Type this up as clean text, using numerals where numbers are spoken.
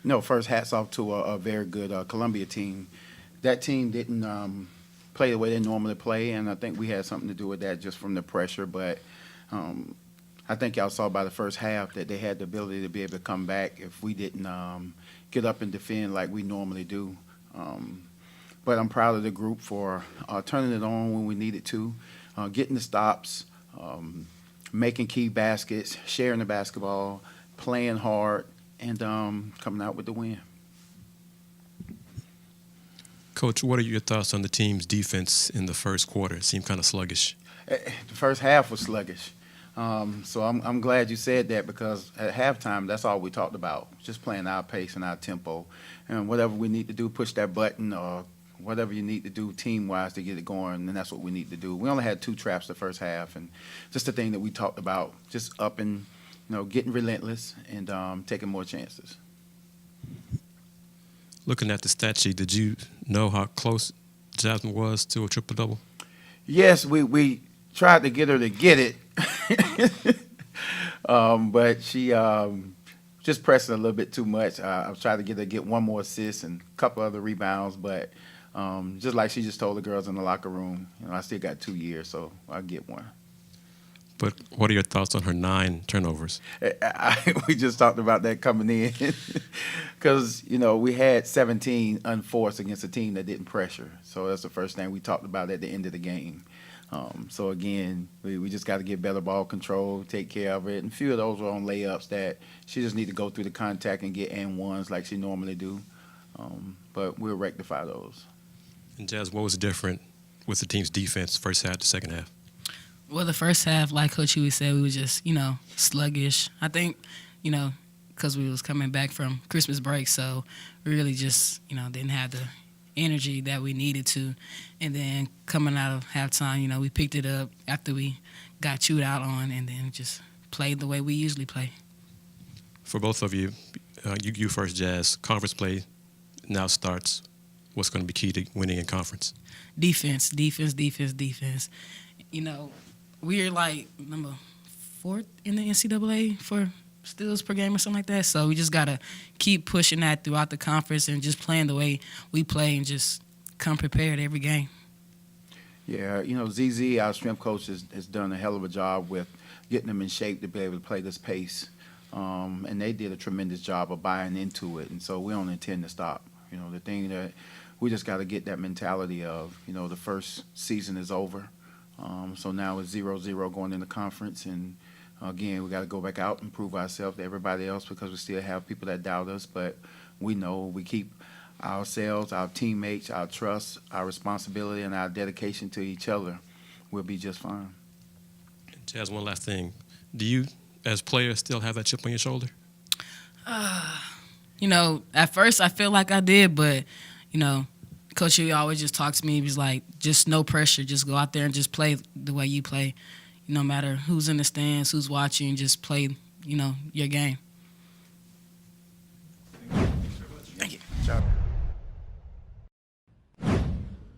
No, first hats off to a very good Columbia team. That team didn't play the way they normally play, and I think we had something to do with that just from the pressure. But um, I think y'all saw by the first half that they had the ability to be able to come back if we didn't get up and defend like we normally do. Um, but I'm proud of the group for turning it on when we needed to, getting the stops, um, making key baskets, sharing the basketball, playing hard, and coming out with the win. Coach, what are your thoughts on the team's defense in the first quarter? It seemed kind of sluggish. The first half was sluggish. So I'm glad you said that because at halftime, that's all we talked about, just playing our pace and our tempo. And whatever we need to do, push that button or whatever you need to do team-wise to get it going, and that's what we need to do. We only had 2 traps the first half, and just the thing that we talked about, just up and, getting relentless and taking more chances. Looking at the stat sheet, did you know how close Jasmine was to a triple-double? Yes, we tried to get her to get it, but she just pressing a little bit too much. I was trying to get her to get one more assist and a couple other rebounds, but just like she just told the girls in the locker room, I still got 2 years, so I'll get one. But what are your thoughts on her 9 turnovers? We just talked about that coming in because, we had 17 unforced against a team that didn't pressure. So that's the first thing we talked about at the end of the game. So, again, we just got to get better ball control, take care of it. And a few of those were on layups that she just need to go through the contact and get and ones like she normally do. But we'll rectify those. And Jazz, what was different with the team's defense first half to second half? Well, the first half, like Coach Huey said, we were just, sluggish. I think, because we was coming back from Christmas break, so we really just, didn't have the energy that we needed to. And then coming out of halftime, we picked it up after we got chewed out on and then just played the way we usually play. For both of you, you first, Jazz, conference play now starts. What's going to be key to winning in conference? Defense. We're like number 4th in the NCAA for steals per game or something like that. So we just got to keep pushing that throughout the conference and just playing the way we play and just come prepared every game. Yeah, ZZ, our strength coach, has done a hell of a job with getting them in shape to be able to play this pace. And they did a tremendous job of buying into it. And so we don't intend to stop. The thing that we just got to get that mentality of, the first season is over. So now it's 0-0 going into conference, and again, we got to go back out and prove ourselves to everybody else because we still have people that doubt us. But we know we keep ourselves, our teammates, our trust, our responsibility, and our dedication to each other. We'll be just fine. Jazz, one last thing: do you, as players, still have that chip on your shoulder? At first I feel like I did, but Coach Huey always just talks to me. He's like, just no pressure. Just go out there and just play the way you play. No matter who's in the stands, who's watching, just play, your game.